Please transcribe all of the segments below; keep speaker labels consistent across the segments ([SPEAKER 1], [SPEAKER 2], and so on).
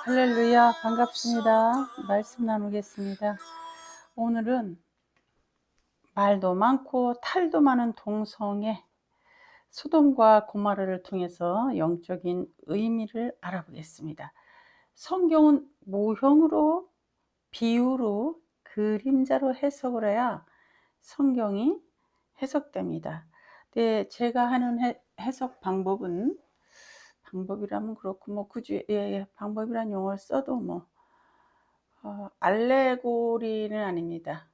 [SPEAKER 1] 할렐루야, 반갑습니다. 말씀 나누겠습니다. 오늘은 말도 많고 탈도 많은 동성애 소돔과 고모라를 통해서 영적인 의미를 알아보겠습니다. 성경은 모형으로, 비유로, 그림자로 해석을 해야 성경이 해석됩니다. 네, 제가 하는 해석 방법이라면 그렇고, 굳이 방법이란 용어를 써도 알레고리는 아닙니다.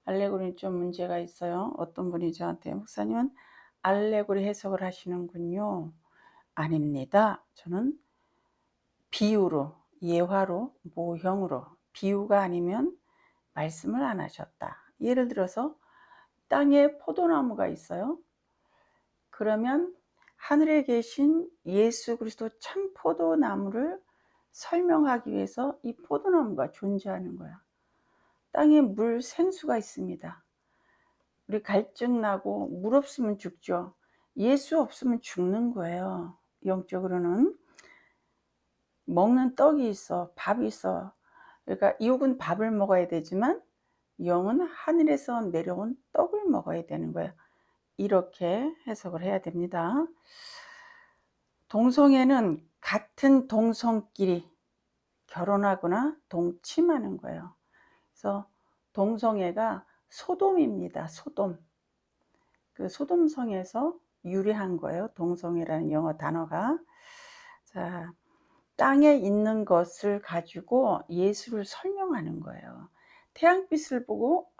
[SPEAKER 1] 알레고리는 좀 문제가 있어요. 어떤 분이 저한테 목사님은 알레고리 해석을 하시는군요. 아닙니다. 저는 비유로, 예화로, 모형으로, 비유가 아니면 말씀을 안 하셨다. 예를 들어서 땅에 포도나무가 있어요. 그러면 하늘에 계신 예수 그리스도 참 포도나무를 설명하기 위해서 이 포도나무가 존재하는 거야. 땅에 물 생수가 있습니다. 우리 갈증 나고 물 없으면 죽죠. 예수 없으면 죽는 거예요. 영적으로는 먹는 떡이 있어, 밥이 있어. 그러니까 육은 밥을 먹어야 되지만 영은 하늘에서 내려온 떡을 먹어야 되는 거예요. 이렇게 해석을 해야 됩니다. 동성애는 같은 동성끼리 결혼하거나 동침하는 거예요. 그래서 동성애가 소돔입니다. 소돔. 그 소돔성에서 유래한 거예요. 동성애라는 영어 단어가. 자, 땅에 있는 것을 가지고 예수를 설명하는 거예요. 태양빛을 보고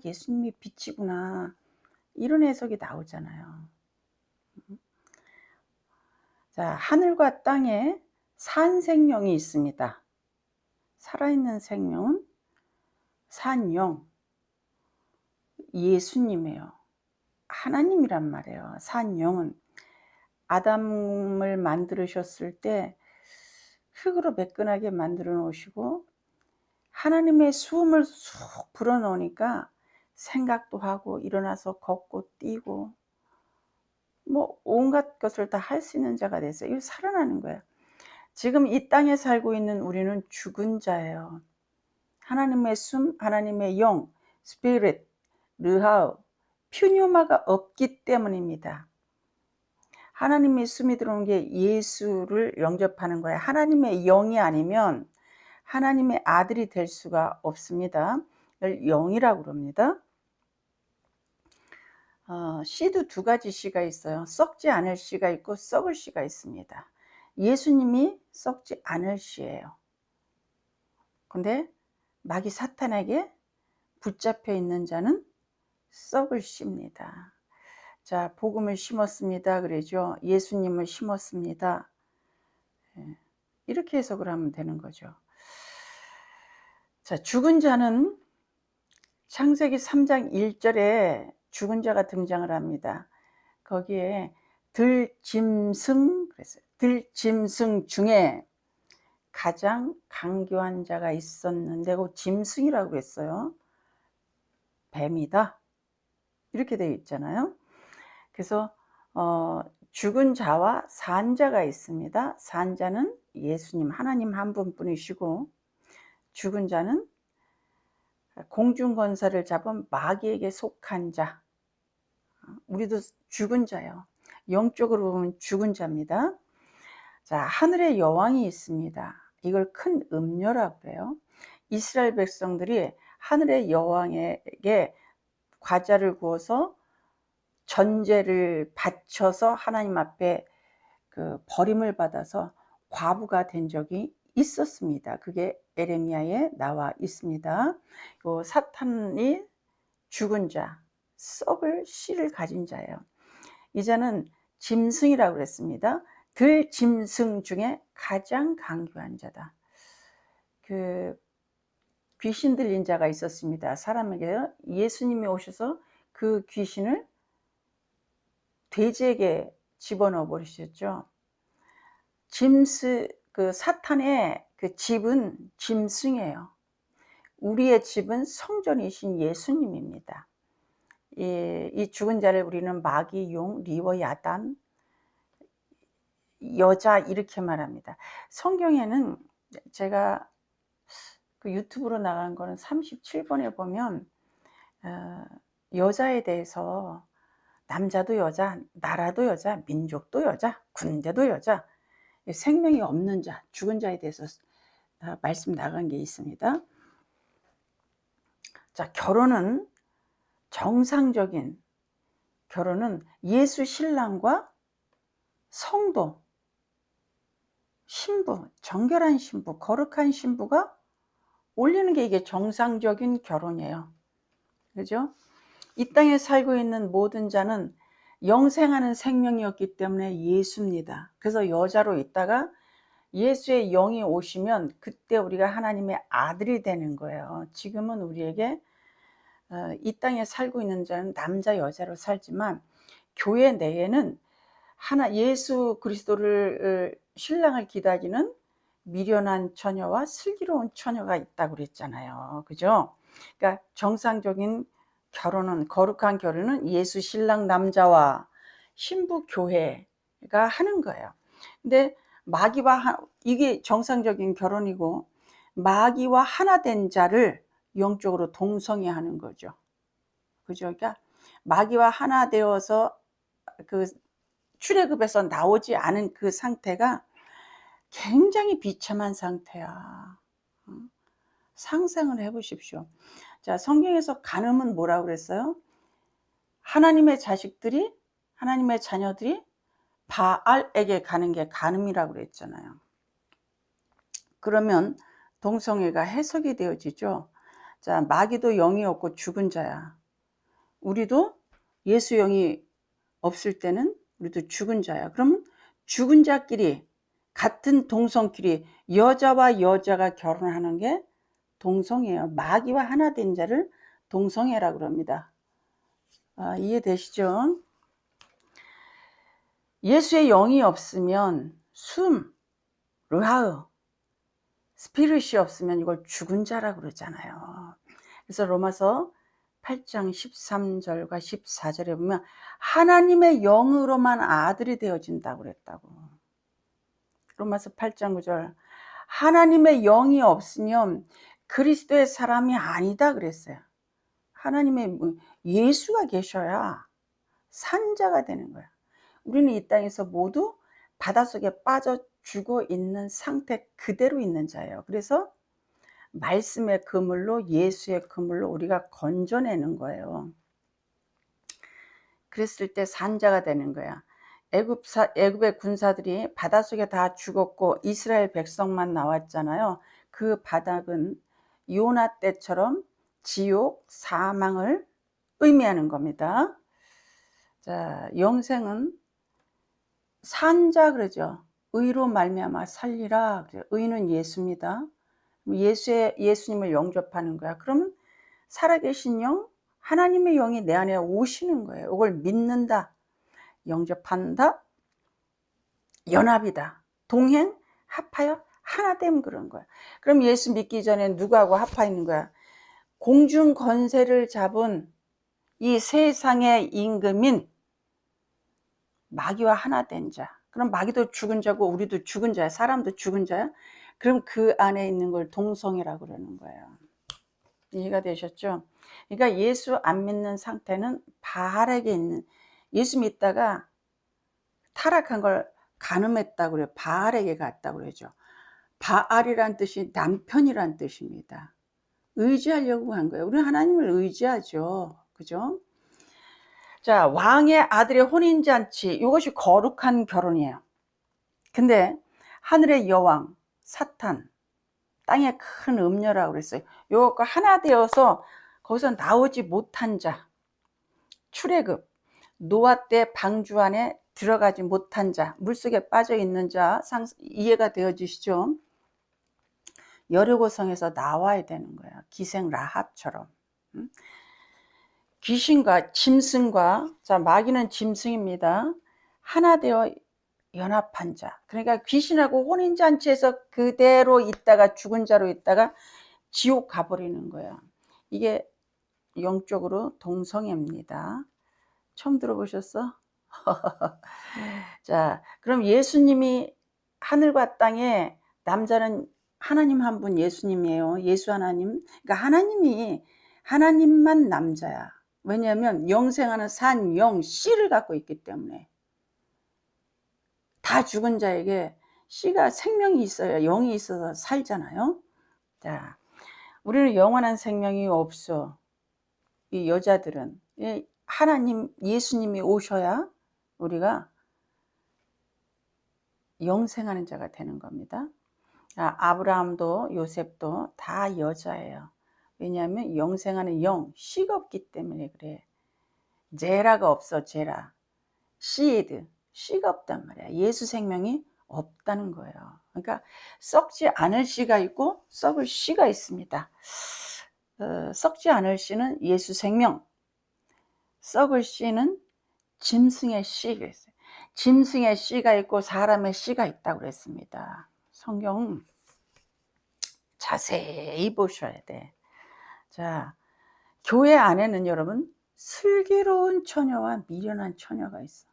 [SPEAKER 1] 예수님이 빛이구나. 이런 해석이 나오잖아요. 자, 하늘과 땅에 산 생명이 있습니다. 살아있는 생명은 산영, 예수님이에요. 하나님이란 말이에요. 산영은 아담을 만드셨을 때 흙으로 매끈하게 만들어 놓으시고 하나님의 수음을 쑥 불어 넣으니까 생각도 하고 일어나서 걷고 뛰고 온갖 것을 다 할 수 있는 자가 됐어요. 이거 살아나는 거예요. 지금 이 땅에 살고 있는 우리는 죽은 자예요. 하나님의 숨, 하나님의 영, 스피릿, 르하우, 퓨뉴마가 없기 때문입니다. 하나님의 숨이 들어오는 게 예수를 영접하는 거예요. 하나님의 영이 아니면 하나님의 아들이 될 수가 없습니다. 이걸 영이라고 그럽니다. 씨도 두 가지 씨가 있어요. 썩지 않을 씨가 있고 썩을 씨가 있습니다. 예수님이 썩지 않을 씨예요. 근데 마귀 사탄에게 붙잡혀 있는 자는 썩을 씨입니다. 자, 복음을 심었습니다. 그러죠. 예수님을 심었습니다. 이렇게 해석을 하면 되는 거죠. 자, 죽은 자는 창세기 3장 1절에 죽은 자가 등장을 합니다. 거기에 들짐승 그랬어요. 들짐승 중에 가장 강교한 자가 있었는데 그 짐승이라고 그랬어요. 뱀이다. 이렇게 되어 있잖아요. 그래서 죽은 자와 산 자가 있습니다. 산 자는 예수님 하나님 한 분뿐이시고 죽은 자는 공중권세를 잡은 마귀에게 속한 자. 우리도 죽은 자예요. 영적으로 보면 죽은 자입니다. 자, 하늘에 여왕이 있습니다. 이걸 큰 음녀라고 해요. 이스라엘 백성들이 하늘의 여왕에게 과자를 구워서 전제를 바쳐서 하나님 앞에 그 버림을 받아서 과부가 된 적이 있었습니다. 그게 에레미야에 나와 있습니다. 요 사탄이 죽은 자, 썩을 씨를 가진 자예요. 이 자는 짐승이라고 그랬습니다. 들짐승 중에 가장 강교한 자다. 그 귀신 들린 자가 있었습니다. 사람에게 예수님이 오셔서 그 귀신을 돼지에게 집어넣어 버리셨죠. 그 사탄의 그 집은 짐승이에요. 우리의 집은 성전이신 예수님입니다. 이 죽은 자를 우리는 마귀, 용, 리워, 야단 여자 이렇게 말합니다. 성경에는 제가 그 유튜브로 나간 거는 37번에 보면 여자에 대해서 남자도 여자, 나라도 여자, 민족도 여자, 군대도 여자, 생명이 없는 자, 죽은 자에 대해서 말씀 나간 게 있습니다. 자, 정상적인 결혼은 예수 신랑과 성도, 신부, 정결한 신부, 거룩한 신부가 올리는 게 이게 정상적인 결혼이에요. 그죠? 이 땅에 살고 있는 모든 자는 영생하는 생명이었기 때문에 예수입니다. 그래서 여자로 있다가 예수의 영이 오시면 그때 우리가 하나님의 아들이 되는 거예요. 지금은 우리에게 이 땅에 살고 있는 자는 남자 여자로 살지만 교회 내에는 예수 그리스도를 신랑을 기다리는 미련한 처녀와 슬기로운 처녀가 있다고 그랬잖아요. 그죠? 그러니까 정상적인 결혼은, 거룩한 결혼은 예수 신랑 남자와 신부 교회가 하는 거예요. 근데 이게 정상적인 결혼이고, 마귀와 하나 된 자를 영적으로 동성애 하는 거죠. 그죠? 그러니까 마귀와 하나 되어서 그 출애굽에서 나오지 않은 그 상태가 굉장히 비참한 상태야. 상상을 해보십시오. 자, 성경에서 간음은 뭐라고 그랬어요? 하나님의 자녀들이 바알에게 가는 게 간음이라고 그랬잖아요. 그러면 동성애가 해석이 되어지죠. 자, 마귀도 영이 없고 죽은 자야. 우리도 예수 영이 없을 때는 우리도 죽은 자야. 그럼 죽은 자끼리, 같은 동성끼리 여자와 여자가 결혼하는 게 동성애예요. 마귀와 하나 된 자를 동성애라고 합니다. 이해되시죠? 예수의 영이 없으면 르하으, 스피릿이 없으면 이걸 죽은 자라고 그러잖아요. 그래서 로마서 8장 13절과 14절에 보면 하나님의 영으로만 아들이 되어진다고 그랬다고. 로마서 8장 9절, 하나님의 영이 없으면 그리스도의 사람이 아니다 그랬어요. 하나님의 예수가 계셔야 산자가 되는 거야. 우리는 이 땅에서 모두 바닷속에 빠져 죽어 있는 상태 그대로 있는 자예요. 그래서 말씀의 그물로, 예수의 그물로 우리가 건져내는 거예요. 그랬을 때 산자가 되는 거야. 애굽의 군사들이 바닷속에 다 죽었고 이스라엘 백성만 나왔잖아요. 그 바닥은 요나 때처럼 지옥, 사망을 의미하는 겁니다. 자, 영생은 산자 그러죠. 의로 말미암아 살리라. 의는 예수입니다. 예수님을 영접하는 거야. 그러면 살아계신 영, 하나님의 영이 내 안에 오시는 거예요. 이걸 믿는다, 영접한다, 연합이다, 동행, 합하여 하나됨, 그런 거야. 그럼 예수 믿기 전에 누구하고 합하는 거야? 공중 권세를 잡은 이 세상의 임금인 마귀와 하나 된 자. 그럼 마귀도 죽은 자고 우리도 죽은 자야. 사람도 죽은 자야. 그럼 그 안에 있는 걸 동성애라고 그러는 거예요. 이해가 되셨죠? 그러니까 예수 안 믿는 상태는 바알에게 있는, 예수 믿다가 타락한 걸 간음했다고 그래요. 바알에게 갔다고 그러죠. 바알이란 뜻이 남편이란 뜻입니다. 의지하려고 한 거예요. 우리는 하나님을 의지하죠. 그죠? 자, 왕의 아들의 혼인잔치, 이것이 거룩한 결혼이에요. 근데 하늘의 여왕, 사탄, 땅의 큰 음녀라고 그랬어요. 이것과 하나 되어서 거기서 나오지 못한 자, 출애굽, 노아 때 방주 안에 들어가지 못한 자, 물속에 빠져 있는 자, 이해가 되어지시죠? 여리고성에서 나와야 되는 거예요. 기생 라합처럼. 귀신과 짐승과, 자, 마귀는 짐승입니다. 하나 되어 연합한 자. 그러니까 귀신하고 혼인잔치에서 그대로 있다가 죽은 자로 있다가 지옥 가버리는 거야. 이게 영적으로 동성애입니다. 처음 들어보셨어? 자, 그럼 예수님이 하늘과 땅에 남자는 하나님 한 분 예수님이에요. 예수 하나님. 그러니까 하나님만 남자야. 왜냐하면 영생하는 산, 영, 씨를 갖고 있기 때문에. 다 죽은 자에게 씨가 생명이 있어야 영이 있어서 살잖아요. 자, 우리는 영원한 생명이 없어. 이 여자들은 하나님 예수님이 오셔야 우리가 영생하는 자가 되는 겁니다. 아브라함도 요셉도 다 여자예요. 왜냐하면 영생하는 영, 씨가 없기 때문에 그래. 제라가 없어. 제라, 씨드, 씨가 없단 말이야. 예수 생명이 없다는 거예요. 그러니까 썩지 않을 씨가 있고 썩을 씨가 있습니다. 썩지 않을 씨는 예수 생명, 썩을 씨는 짐승의 씨가 있어요. 짐승의 씨가 있고 사람의 씨가 있다고 그랬습니다. 성경 자세히 보셔야 돼. 자, 교회 안에는 여러분 슬기로운 처녀와 미련한 처녀가 있어.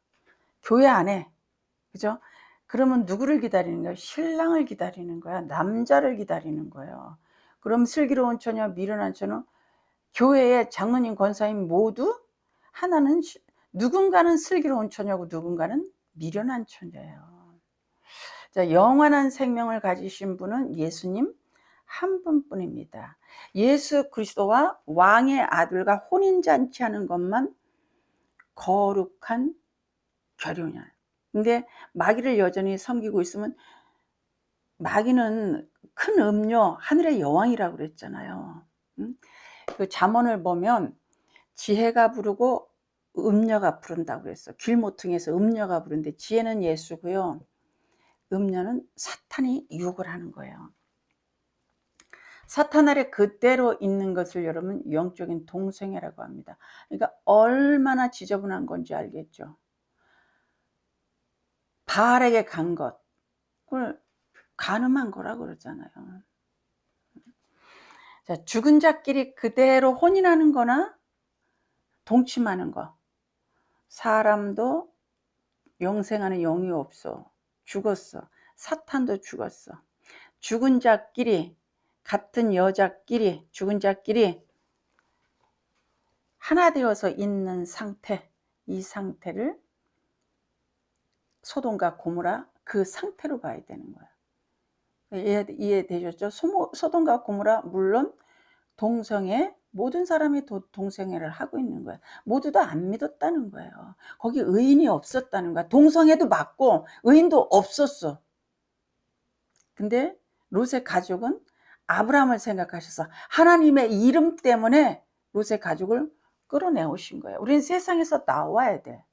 [SPEAKER 1] 교회 안에. 그죠? 그러면 누구를 기다리는 거야? 신랑을 기다리는 거야. 남자를 기다리는 거예요. 그럼 슬기로운 처녀, 미련한 처녀, 교회의 장로님, 권사님 모두 하나는 누군가는 슬기로운 처녀고 누군가는 미련한 처녀예요. 자, 영원한 생명을 가지신 분은 예수님 한 분뿐입니다. 예수 그리스도와 왕의 아들과 혼인잔치하는 것만 거룩한 결혼이야. 근데 마귀를 여전히 섬기고 있으면, 마귀는 큰 음료, 하늘의 여왕이라고 그랬잖아요. 그 잠언을 보면 지혜가 부르고 음녀가 부른다고 그랬어. 길모퉁이에서 음녀가 부른데 지혜는 예수고요. 음녀는 사탄이 유혹을 하는 거예요. 사탄 아래 그대로 있는 것을 여러분 영적인 동성애라고 합니다. 그러니까 얼마나 지저분한 건지 알겠죠. 바알에게 간 것, 그걸 간음한 거라고 그러잖아요. 자, 죽은 자끼리 그대로 혼인하는 거나 동침하는 거. 사람도 영생하는 영이 없어. 죽었어. 사탄도 죽었어. 죽은 자끼리, 같은 여자끼리, 죽은 자끼리 하나 되어서 있는 상태, 이 상태를 소돔과 고모라 그 상태로 봐야 되는 거야. 이해되셨죠? 소돔과 고모라 물론 동성애, 모든 사람이 동성애를 하고 있는 거야. 모두 다 안 믿었다는 거예요. 거기 의인이 없었다는 거야. 동성애도 맞고 의인도 없었어. 근데 롯의 가족은 아브라함을 생각하셔서 하나님의 이름 때문에 롯의 가족을 끌어내오신 거예요. 우리는 세상에서 나와야 돼.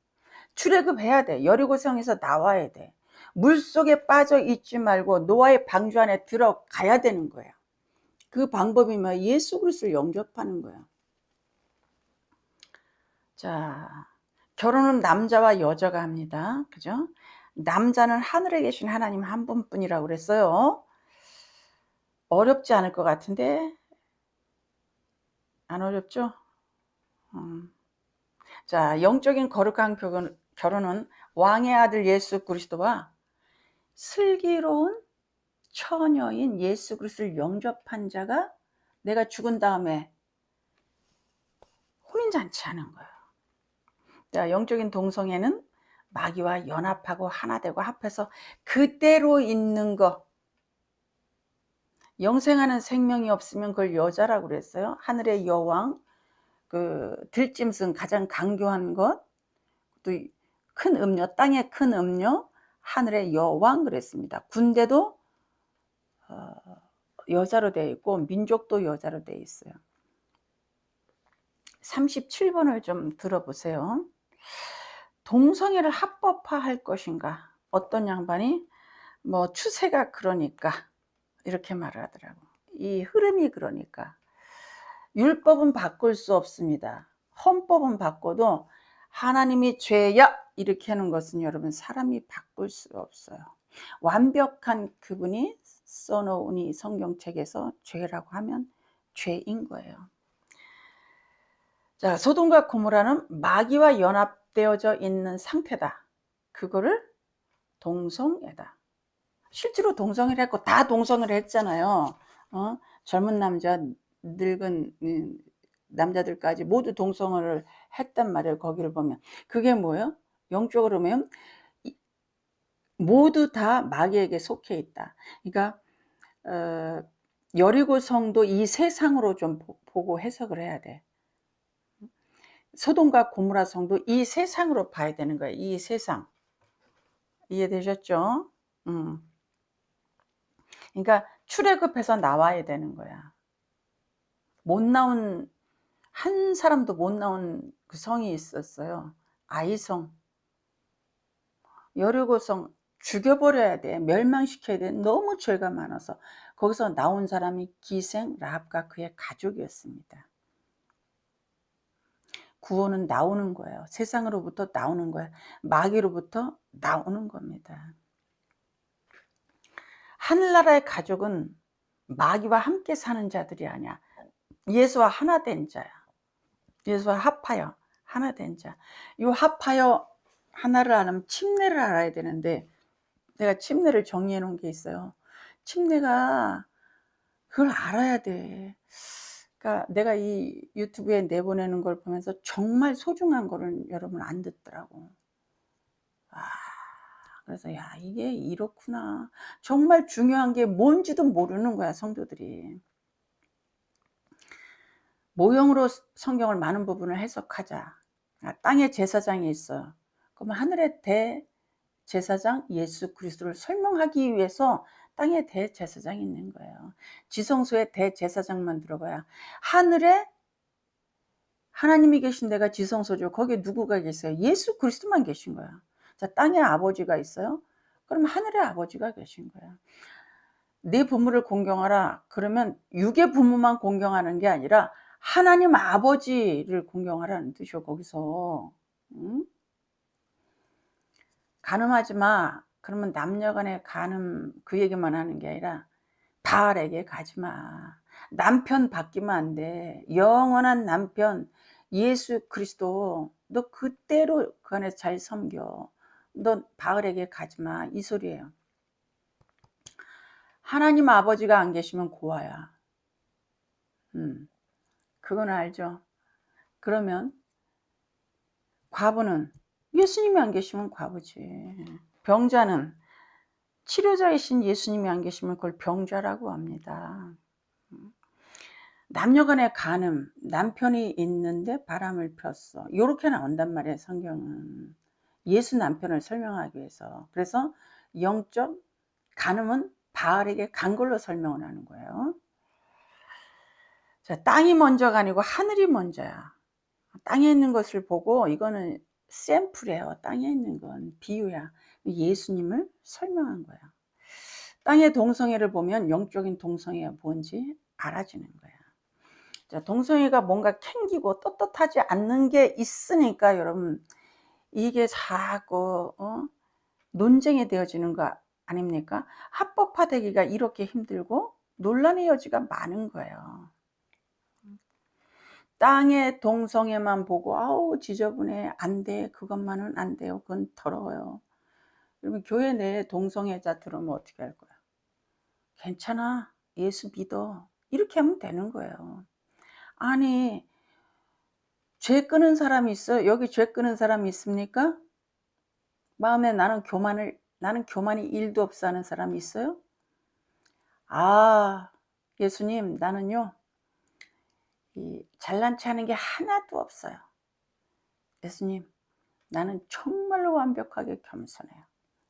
[SPEAKER 1] 출애굽해야 돼. 여리고성에서 나와야 돼. 물속에 빠져 있지 말고 노아의 방주 안에 들어가야 되는 거야. 그 방법이 뭐 예수 그리스도를 영접하는 거야. 자, 결혼은 남자와 여자가 합니다. 그죠? 남자는 하늘에 계신 하나님 한 분뿐이라고 그랬어요. 어렵지 않을 것 같은데 안 어렵죠? 자, 영적인 거룩한 결혼은 왕의 아들 예수 그리스도와 슬기로운 처녀인 예수 그리스도를 영접한 자가 내가 죽은 다음에 혼인잔치 하는 거예요. 자, 영적인 동성애는 마귀와 연합하고 하나 되고 합해서 그대로 있는 거. 영생하는 생명이 없으면 그걸 여자라고 그랬어요. 하늘의 여왕, 그 들짐승 가장 강교한 것, 또 큰 음료, 땅의 큰 음료, 하늘의 여왕 그랬습니다. 군대도 여자로 되어 있고 민족도 여자로 되어 있어요. 37번을 좀 들어보세요. 동성애를 합법화할 것인가? 어떤 양반이 뭐 추세가 그러니까 이렇게 말을 하더라고. 이 흐름이 그러니까. 율법은 바꿀 수 없습니다. 헌법은 바꿔도 하나님이 죄야 이렇게 하는 것은 여러분 사람이 바꿀 수 없어요. 완벽한 그분이 써놓은 이 성경책에서 죄라고 하면 죄인 거예요. 자, 소돔과 고모라는 마귀와 연합되어져 있는 상태다. 그거를 동성애다. 실제로 동성애를 했고 다 동성애를 했잖아요. 젊은 남자, 늙은 남자들까지 모두 동성애를 했단 말이에요. 거기를 보면. 그게 뭐예요? 영적으로 보면 모두 다 마귀에게 속해 있다. 그러니까 여리고 성도 이 세상으로 좀 보고 해석을 해야 돼. 소돔과 고모라 성도 이 세상으로 봐야 되는 거예요. 이 세상. 이해되셨죠? 그러니까 출애굽해서 나와야 되는 거야. 못 나온, 한 사람도 못 나온 그 성이 있었어요. 아이성. 여리고성 죽여버려야 돼. 멸망시켜야 돼. 너무 죄가 많아서. 거기서 나온 사람이 기생 라합과 그의 가족이었습니다. 구원은 나오는 거예요. 세상으로부터 나오는 거예요. 마귀로부터 나오는 겁니다. 하늘나라의 가족은 마귀와 함께 사는 자들이 아니야. 예수와 하나 된 자야. 예수와 합하여 하나 된 자. 이 합하여 하나를 알면 침례를 알아야 되는데 내가 침례를 정리해 놓은 게 있어요. 침례가 그걸 알아야 돼. 그러니까 내가 이 유튜브에 내보내는 걸 보면서 정말 소중한 거를 여러분 안 듣더라고. 그래서 야, 이게 이렇구나. 정말 중요한 게 뭔지도 모르는 거야, 성도들이. 모형으로 성경을 많은 부분을 해석하자. 땅에 제사장이 있어. 그러면 하늘의 대제사장 예수 그리스도를 설명하기 위해서 땅에 대제사장이 있는 거예요. 지성소에 대제사장만 들어가야 하늘에 하나님이 계신 데가 지성소죠. 거기에 누구가 계세요? 예수 그리스도만 계신 거야. 자, 땅에 아버지가 있어요? 그럼 하늘에 아버지가 계신 거야. 네 부모를 공경하라. 그러면 육의 부모만 공경하는 게 아니라 하나님 아버지를 공경하라는 뜻이요. 거기서. 간음하지 마. 그러면 남녀간의 간음 그 얘기만 하는 게 아니라 바알에게 가지 마. 남편 바뀌면 안 돼. 영원한 남편 예수 그리스도 너 그대로 그 안에서 잘 섬겨. 너 바알에게 가지 마. 이 소리예요. 하나님 아버지가 안 계시면 고아야. 그건 알죠. 그러면 과부는 예수님이 안 계시면 과부지. 병자는 치료자이신 예수님이 안 계시면 그걸 병자라고 합니다. 남녀간의 간음, 남편이 있는데 바람을 폈어. 이렇게 나온단 말이에요, 성경은. 예수 남편을 설명하기 위해서. 그래서 영적 간음은 바알에게 간 걸로 설명을 하는 거예요. 자, 땅이 먼저가 아니고 하늘이 먼저야. 땅에 있는 것을 보고 이거는 샘플이에요. 땅에 있는 건 비유야. 예수님을 설명한 거야. 땅의 동성애를 보면 영적인 동성애가 뭔지 알아지는 거야. 자, 동성애가 뭔가 캥기고 떳떳하지 않는 게 있으니까 여러분 이게 자꾸 논쟁이 되어지는 거 아닙니까? 합법화되기가 이렇게 힘들고 논란의 여지가 많은 거예요. 땅의 동성애만 보고 아우 지저분해 안 돼. 그것만은 안 돼요. 그건 더러워요. 그러면 교회 내에 동성애자 들어오면 어떻게 할 거야? 괜찮아. 예수 믿어. 이렇게 하면 되는 거예요. 아니 죄 끄는 사람이 있어요? 여기 죄 끄는 사람이 있습니까? 마음에 나는 교만이 1도 없어 하는 사람이 있어요? 아, 예수님 나는요 잘난 체 하는 게 하나도 없어요. 예수님 나는 정말로 완벽하게 겸손해요.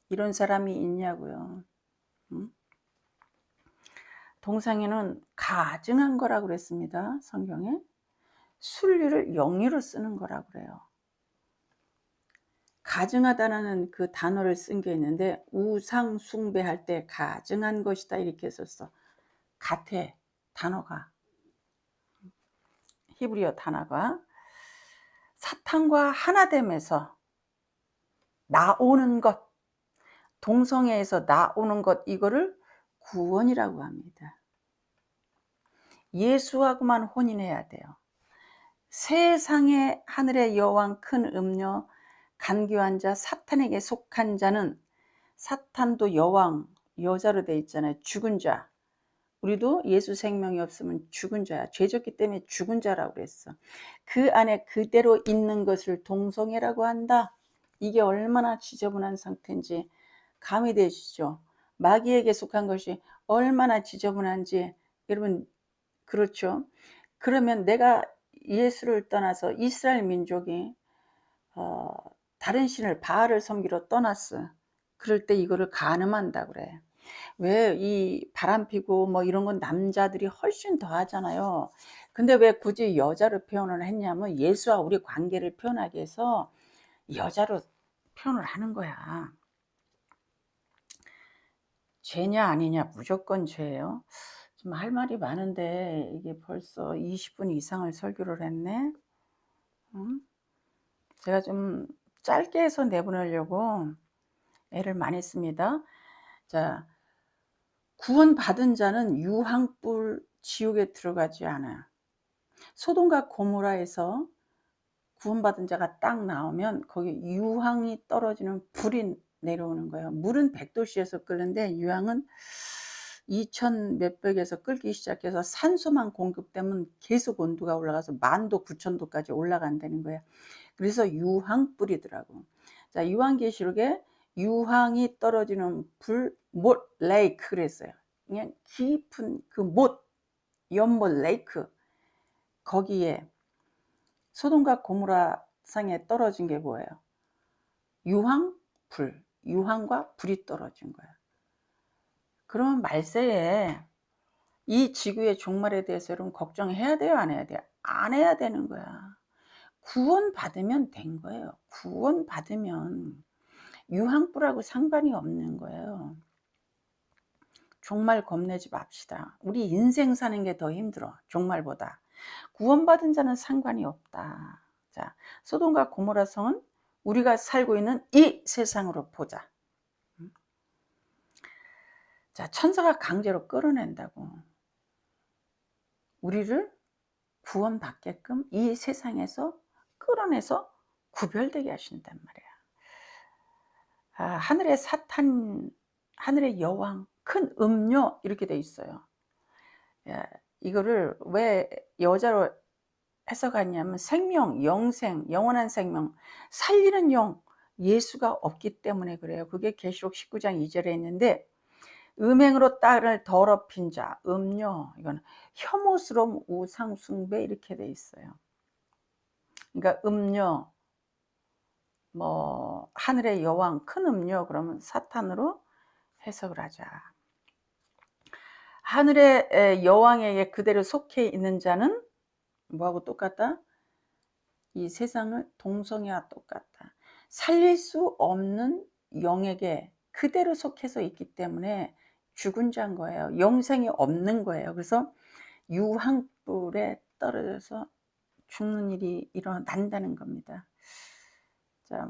[SPEAKER 1] 이런 사람이 있냐고요. 동성애는 가증한 거라고 그랬습니다. 성경에. 순리를 영리로 쓰는 거라고 그래요. 가증하다는 그 단어를 쓴 게 있는데 우상 숭배할 때 가증한 것이다 이렇게 썼어. 같아 단어가. 히브리어 단어가 사탄과 하나됨에서 나오는 것, 동성애에서 나오는 것 이거를 구원이라고 합니다. 예수하고만 혼인해야 돼요. 세상의 하늘의 여왕 큰 음녀 간교한 자, 사탄에게 속한 자는, 사탄도 여왕, 여자로 돼 있잖아요. 죽은 자. 우리도 예수 생명이 없으면 죽은 자야. 죄졌기 때문에 죽은 자라고 그랬어. 그 안에 그대로 있는 것을 동성애라고 한다. 이게 얼마나 지저분한 상태인지 감이 되시죠? 마귀에게 속한 것이 얼마나 지저분한지 여러분, 그렇죠? 그러면 내가 예수를 떠나서 이스라엘 민족이 다른 신을 바알을 섬기러 떠났어. 그럴 때 이거를 간음한다 그래. 왜 이 바람피고 뭐 이런 건 남자들이 훨씬 더 하잖아요. 근데 왜 굳이 여자로 표현을 했냐면 예수와 우리 관계를 표현하기 위해서 여자로 표현을 하는 거야. 죄냐 아니냐 무조건 죄예요. 좀 할 말이 많은데 이게 벌써 20분 이상을 설교를 했네. 제가 좀 짧게 해서 내보내려고 애를 많이 씁니다. 자, 구원받은 자는 유황불 지옥에 들어가지 않아요. 소돔과 고모라에서 구원받은 자가 딱 나오면 거기 유황이 떨어지는 불이 내려오는 거예요. 물은 100도씨에서 끓는데 유황은 2000 몇백에서 끓기 시작해서 산소만 공급되면 계속 온도가 올라가서 10,000도, 9,000도까지 올라간다는 거예요. 그래서 유황불이더라고. 자, 요한계시록에 유황이 떨어지는 불, 못 레이크 그랬어요. 그냥 깊은 그 못, 연못 레이크, 거기에 소돔과 고모라 상에 떨어진 게 뭐예요? 유황, 불, 유황과 불이 떨어진 거야. 그러면 말세에 이 지구의 종말에 대해서 여러분 걱정해야 돼요, 안 해야 돼요? 안 해야 되는 거야. 구원받으면 된 거예요. 구원받으면 유황불하고 상관이 없는 거예요. 종말 겁내지 맙시다. 우리 인생 사는 게 더 힘들어, 종말보다. 구원받은 자는 상관이 없다. 자, 소돔과 고모라 성은 우리가 살고 있는 이 세상으로 보자. 자, 천사가 강제로 끌어낸다고. 우리를 구원받게끔 이 세상에서 끌어내서 구별되게 하신단 말이야. 하늘의 사탄, 하늘의 여왕, 큰 음료 이렇게 돼 있어요. 이거를 왜 여자로 해석하냐면 생명, 영생, 영원한 생명, 살리는 영, 예수가 없기 때문에 그래요. 그게 계시록 19장 2절에 있는데, 음행으로 딸을 더럽힌 자, 음료, 이건 혐오스러움, 우상 숭배 이렇게 돼 있어요. 그러니까 음료, 뭐 하늘의 여왕, 큰 음료, 그러면 사탄으로 해석을 하자. 하늘의 여왕에게 그대로 속해 있는 자는 뭐하고 똑같다? 이 세상을 동성애와 똑같다. 살릴 수 없는 영에게 그대로 속해서 있기 때문에 죽은 자인 거예요. 영생이 없는 거예요. 그래서 유황불에 떨어져서 죽는 일이 일어난다는 겁니다. 자,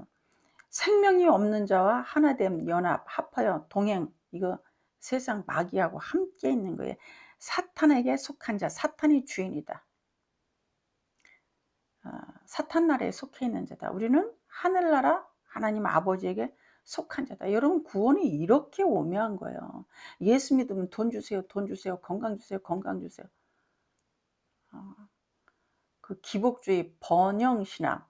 [SPEAKER 1] 생명이 없는 자와 하나됨, 연합, 합하여 동행, 이거 세상 마귀하고 함께 있는 거예요. 사탄에게 속한 자, 사탄이 주인이다. 사탄 나라에 속해 있는 자다. 우리는 하늘나라 하나님 아버지에게 속한 자다. 여러분, 구원이 이렇게 오묘한 거예요. 예수 믿으면 돈 주세요, 돈 주세요, 건강 주세요, 건강 주세요. 그 기복주의 번영신앙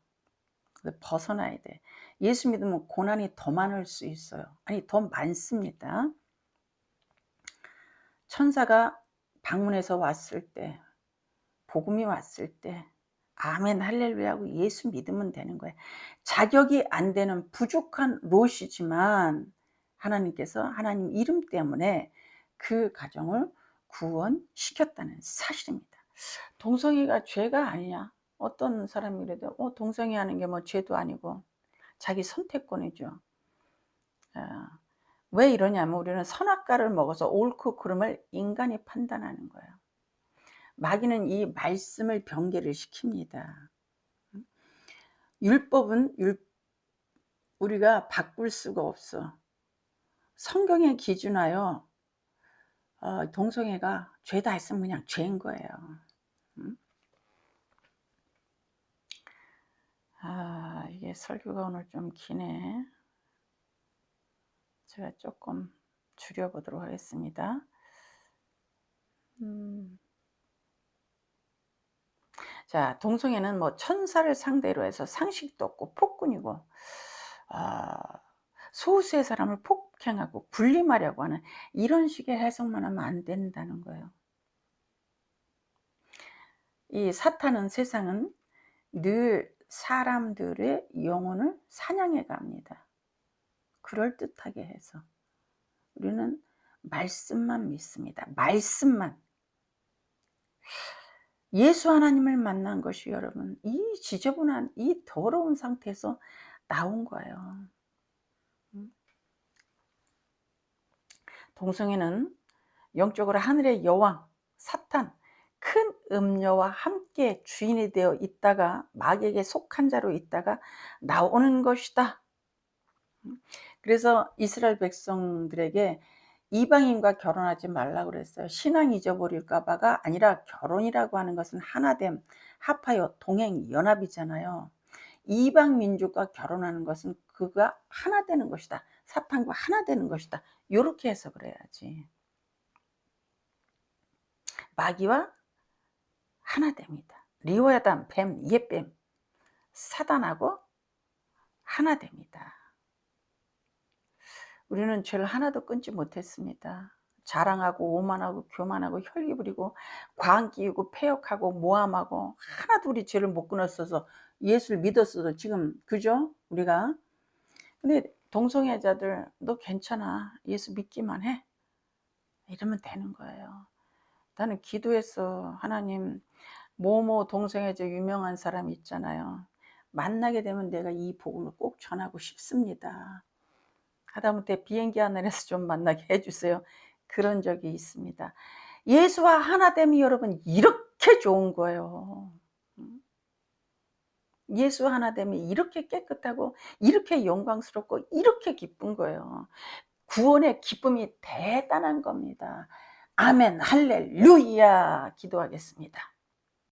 [SPEAKER 1] 벗어나야 돼. 예수 믿으면 고난이 더 많을 수 있어요. 아니, 더 많습니다. 천사가 방문해서 왔을 때, 복음이 왔을 때 아멘 할렐루야 하고 예수 믿으면 되는 거예요. 자격이 안 되는 부족한 롯이지만 하나님께서 하나님 이름 때문에 그 가정을 구원시켰다는 사실입니다. 동성애가 죄가 아니냐? 어떤 사람이 그래도 동성애 하는 게 뭐 죄도 아니고 자기 선택권이죠. 왜 이러냐면 우리는 선악과를 먹어서 옳고 그름을 인간이 판단하는 거예요. 마귀는 이 말씀을 변개를 시킵니다. 율법은 우리가 바꿀 수가 없어. 성경에 기준하여 동성애가 죄다 했으면 그냥 죄인 거예요. 이게 이게 설교가 오늘 좀 기네. 제가 조금 줄여보도록 하겠습니다. 자, 동성애는 뭐 천사를 상대로 해서 상식도 없고 폭군이고, 아, 소수의 사람을 폭행하고 군림하려고 하는 이런 식의 해석만 하면 안 된다는 거예요. 이 사탄은, 세상은 늘 사람들의 영혼을 사냥해 갑니다. 그럴듯하게 해서 우리는 말씀만 믿습니다. 말씀만. 예수 하나님을 만난 것이 여러분 이 지저분한 이 더러운 상태에서 나온 거예요. 동성애는 영적으로 하늘의 여왕 사탄, 큰 음녀와 함께 주인이 되어 있다가 마귀에게 속한 자로 있다가 나오는 것이다. 그래서 이스라엘 백성들에게 이방인과 결혼하지 말라고 그랬어요. 신앙 잊어버릴까 봐가 아니라 결혼이라고 하는 것은 하나됨, 합하여 동행, 연합이잖아요. 이방 민족과 결혼하는 것은 그가 하나 되는 것이다. 사탄과 하나 되는 것이다. 이렇게 해석을 해야지. 마귀와 하나 됩니다. 리오야단, 뱀, 옛뱀, 사단하고 하나 됩니다. 우리는 죄를 하나도 끊지 못했습니다. 자랑하고 오만하고 교만하고 혈기 부리고 과한 끼우고 폐역하고 모함하고 하나도 우리 죄를 못 끊었어서 예수를 믿었어도 지금 그죠? 우리가. 근데 동성애자들 너 괜찮아. 예수 믿기만 해. 이러면 되는 거예요. 나는 기도했어. 하나님 뭐뭐 동성애자 유명한 사람 있잖아요. 만나게 되면 내가 이 복음을 꼭 전하고 싶습니다. 하다못해 비행기 하늘에서 좀 만나게 해주세요. 그런 적이 있습니다. 예수와 하나됨이 여러분 이렇게 좋은 거예요. 예수 하나됨이 이렇게 깨끗하고 이렇게 영광스럽고 이렇게 기쁜 거예요. 구원의 기쁨이 대단한 겁니다. 아멘 할렐루야 기도하겠습니다.